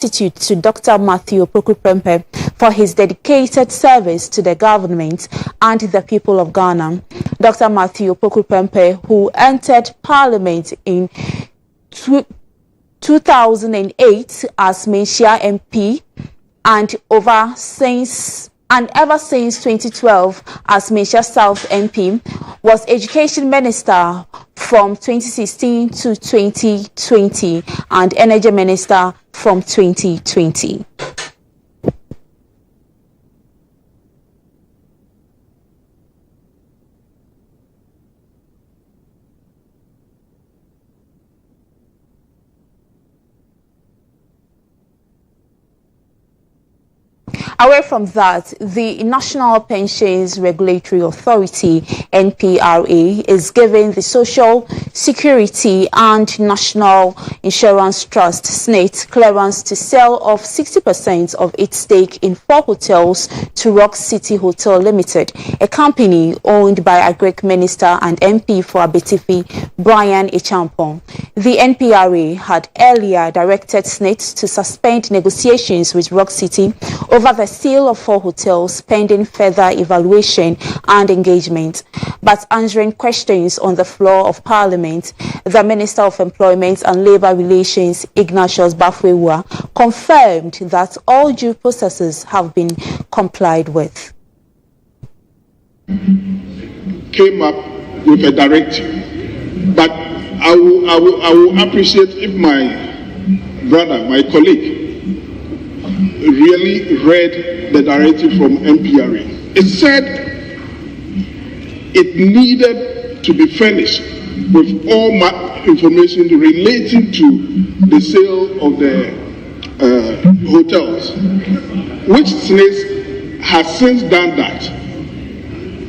gratitude to Dr. Matthew Opoku-Prempeh for his dedicated service to the government and the people of Ghana. Dr. Matthew Opoku-Prempeh, who entered Parliament in 2008 as Menchia MP and ever since 2012 as Menchia South MP, was Education Minister from 2016 to 2020 and Energy Minister from 2020. Away from that, the National Pensions Regulatory Authority, NPRA, is giving the Social Security and National Insurance Trust, SNIT, clearance to sell off 60% of its stake in 4 hotels to Rock City Hotel Limited, a company owned by Agric Minister and MP for Abetifi, Brian Echampong. The NPRA had earlier directed SNIT to suspend negotiations with Rock City over the sale of 4 hotels pending further evaluation and engagement. But answering questions on the floor of Parliament, the Minister of Employment and Labour Relations, Ignatius Bafwewa, confirmed that all due processes have been complied with. Came up with a directive, but I will appreciate if my brother, my colleague, really read the directive from NPRA. It said it needed to be furnished with all information relating to the sale of the hotels, which SNIT has since done that.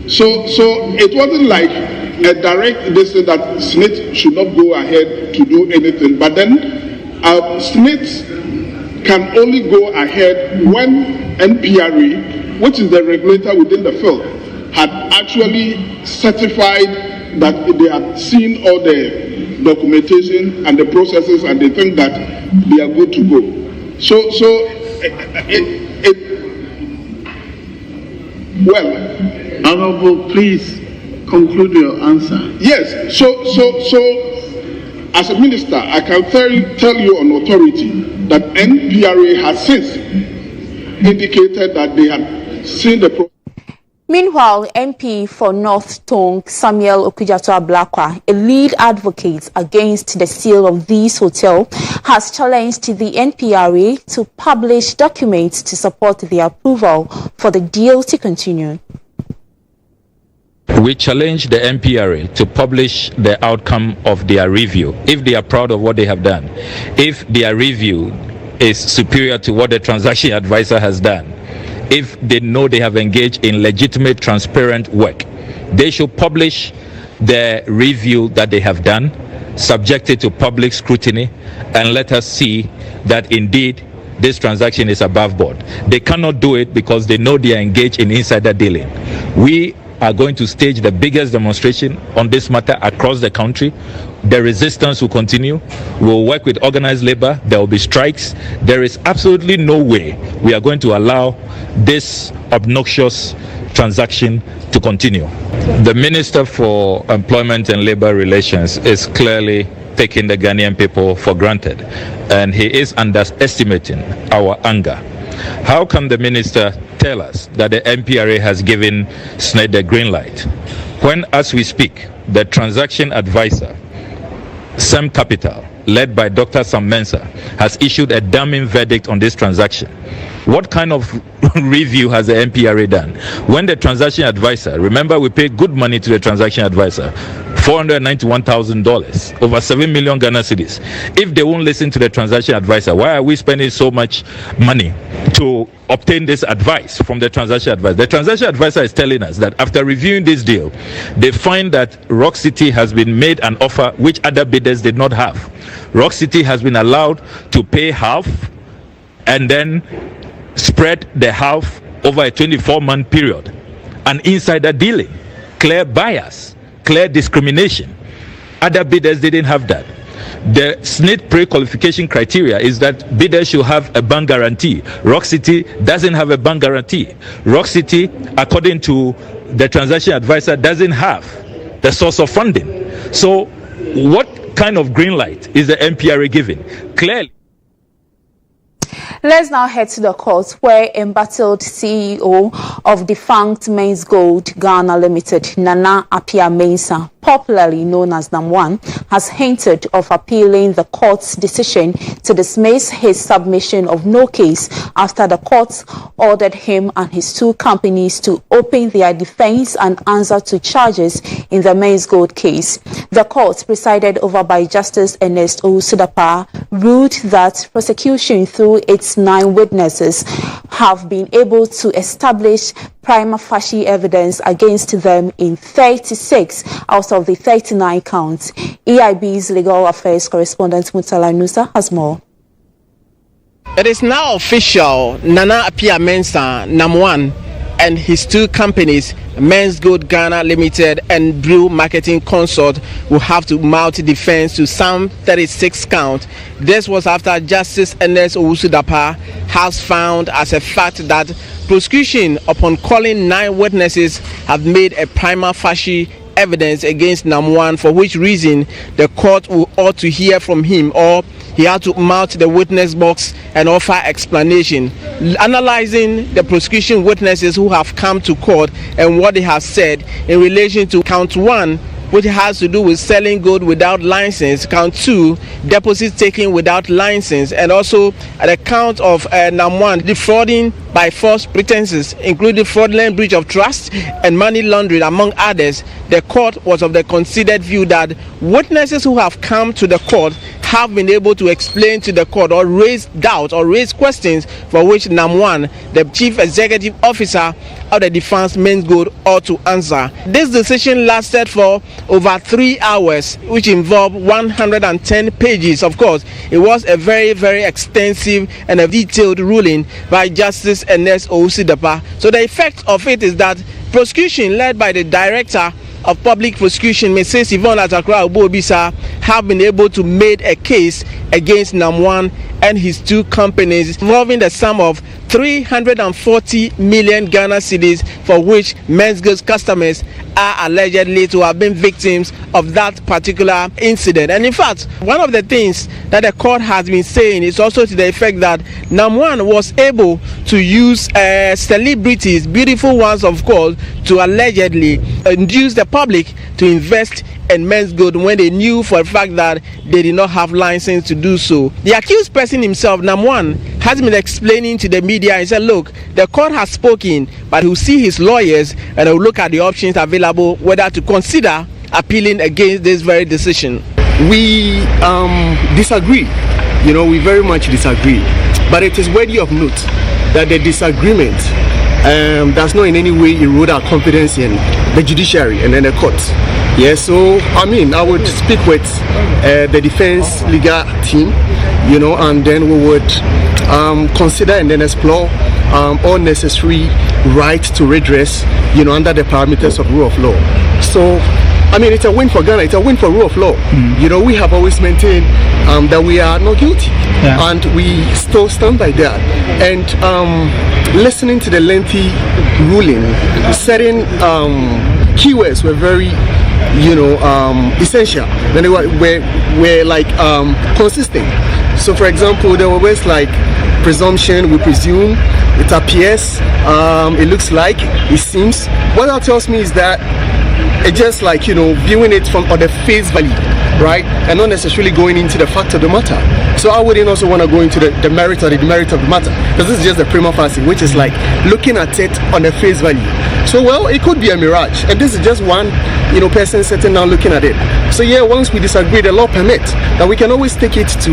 So it wasn't like a direct decision that SNIT should not go ahead to do anything, but then SNIT can only go ahead when NPRA, which is the regulator within the field, had actually certified that they had seen all the documentation and the processes and they think that they are good to go. Well, Honorable, please conclude your answer. Yes, so as a minister, I can tell you on authority that NPRA has since indicated that they had seen the process. Meanwhile, MP for North Tongue, Samuel Okudzato-Ablakwa, a lead advocate against the sale of these hotels, has challenged the NPRA to publish documents to support the approval for the deal to continue. We challenge the NPRA to publish the outcome of their review, if they are proud of what they have done, if their review is superior to what the transaction advisor has done, if they know they have engaged in legitimate, transparent work. They should publish the review that they have done, subject it to public scrutiny, and let us see that indeed this transaction is above board. They cannot do it because they know they are engaged in insider dealing. We are going to stage the biggest demonstration on this matter across the country. The resistance will continue. We'll work with organized labor. There will be strikes. There is absolutely no way we are going to allow this obnoxious transaction to continue. The Minister for Employment and Labor Relations is clearly taking the Ghanaian people for granted, and he is underestimating our anger. How can the minister tell us that the NPRA has given SNIT the green light when, as we speak, the transaction advisor, Sem Capital, led by Dr. Sam Mensah, has issued a damning verdict on this transaction? What kind of review has the NPRA done? When the transaction advisor, remember we paid good money to the transaction advisor, $491,000, over 7 million Ghana cedis. If they won't listen to the transaction advisor, why are we spending so much money to obtain this advice from the transaction advisor? The transaction advisor is telling us that after reviewing this deal, they find that Rock City has been made an offer which other bidders did not have. Rock City has been allowed to pay half and then spread the half over a 24-month period. An insider dealing, clear bias, clear discrimination. Other bidders didn't have that. The SNIT pre-qualification criteria is that bidders should have a bank guarantee. Rock City doesn't have a bank guarantee. Rock City, according to the transaction advisor, doesn't have the source of funding. So what kind of green light is the NPRA giving? Clearly. Let's now head to the court where embattled CEO of defunct Men's Gold Ghana Limited, Nana Appiah-Mensah, popularly known as GHOne, has hinted of appealing the court's decision to dismiss his submission of no case after the court ordered him and his two companies to open their defense and answer to charges in the Men's Gold case. The court, presided over by Justice Ernest Owusu, ruled that prosecution through its 9 witnesses have been able to establish prima facie evidence against them in 36 out of the 39 counts. EIB's legal affairs correspondent Mutala Nusa has more. It is now official. Nana Appiah-Mensah, GHOne, and his two companies, Men's Gold Ghana Limited and Brew Marketing Consort, will have to mount defense to some 36 count. This was after Justice Ernest Owusu has found as a fact that prosecution, upon calling 9 witnesses, have made a prima facie evidence against GHOne, for which reason the court ought to hear from him, or he had to mount the witness box and offer explanation, analyzing the prosecution witnesses who have come to court and what they have said in relation to count 1, which has to do with selling gold without license, count 2, deposits taken without license, and also at the count of GHOne defrauding by false pretenses, including fraudulent breach of trust and money laundering, among others. The court was of the considered view that witnesses who have come to the court have been able to explain to the court or raise doubts or raise questions for which GHOne, the chief executive officer of the defense Men's Gold, ought to answer. This decision lasted for over 3 hours, which involved 110 pages. Of course, it was a very, very extensive and a detailed ruling by Justice Ernest Owusu. So the effect of it is that prosecution, led by the director of public prosecution, Mrs. Yvonne Atakra-Obobisa, have been able to make a case against GHOne and his two companies involving the sum of 340 million Ghana cedis, for which Men's Gold customers are allegedly to have been victims of that particular incident. And in fact, one of the things that the court has been saying is also to the effect that GHOne was able to use celebrities, beautiful ones of course, to allegedly induce the public to invest in Men's Gold when they knew for a fact that they did not have license to do so. The accused person himself, GHOne, has been explaining to the media and said, look, the court has spoken, but he'll see his lawyers and he'll look at the options available whether to consider appealing against this very decision. We disagree, we very much disagree, but it is worthy of note that the disagreement does not in any way erode our confidence in the judiciary and in the courts. Yes, so I would speak with the defense legal team, and then we would consider and then explore all necessary rights to redress, under the parameters of rule of law. So, it's a win for Ghana, it's a win for rule of law. We have always maintained that we are not guilty, and we still stand by that. And listening to the lengthy ruling, certain keywords were very essential. Then they were like consistent. So for example, there were words like presumption, we presume, it appears, it looks like, it seems. What that tells me is that it's just like viewing it from the face value, right, and not necessarily going into the fact of the matter. So I wouldn't also want to go into the merit or the demerit of the matter, because this is just the prima facie, which is like looking at it on the face value. So well, it could be a mirage, and this is just one person sitting down looking at it. So yeah, once we disagree, the law permits that we can always take it to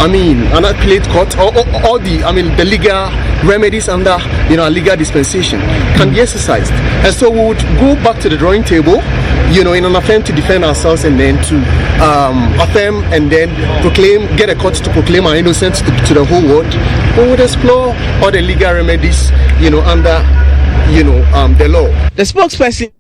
an appellate court, or the legal remedies under a legal dispensation can be exercised. And so we would go back to the drawing table, in an attempt to defend ourselves, and then to affirm and then get a court to proclaim our innocence to the whole world. We would explore all the legal remedies, under the law. The spokesperson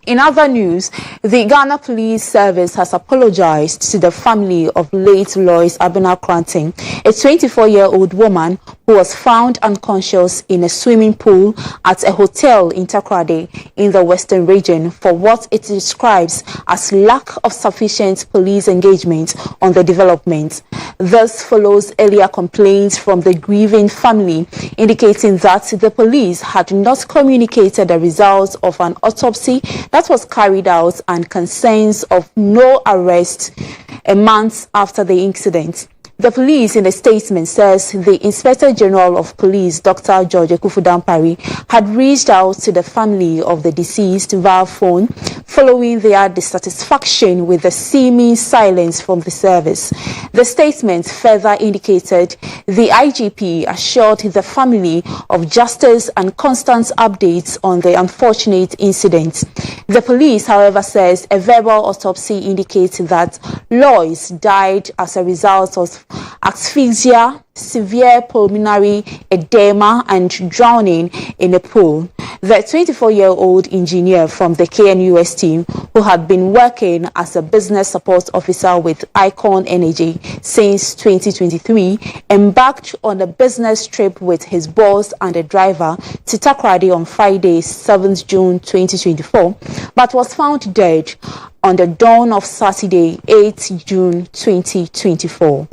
In other news, the Ghana Police Service has apologized to the family of late Lois Abena Kranting, a 24-year-old woman who was found unconscious in a swimming pool at a hotel in Takoradi in the Western region for what it describes as lack of sufficient police engagement on the development. This follows earlier complaints from the grieving family indicating that the police had not communicated the results of an autopsy that was carried out and concerns of no arrest a month after the incident. The police in a statement says the Inspector General of Police, Dr. George Ekufudampari, had reached out to the family of the deceased via phone following their dissatisfaction with the seeming silence from the service. The statement further indicated the IGP assured the family of justice and constant updates on the unfortunate incident. The police, however, says a verbal autopsy indicates that Lois died as a result of asphyxia, severe pulmonary edema, and drowning in a pool. The 24-year-old engineer from the KNUS team, who had been working as a business support officer with GHOne Energy since 2023, embarked on a business trip with his boss and a driver to Takoradi on Friday, 7th June 2024, but was found dead on the dawn of Saturday, 8th June 2024.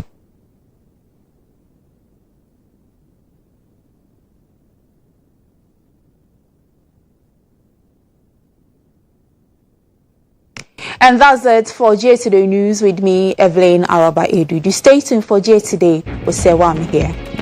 And that's it for GH Today News with me, Evelyn, Araba, Aidoo. Stay tuned for GH Today with Sewam here.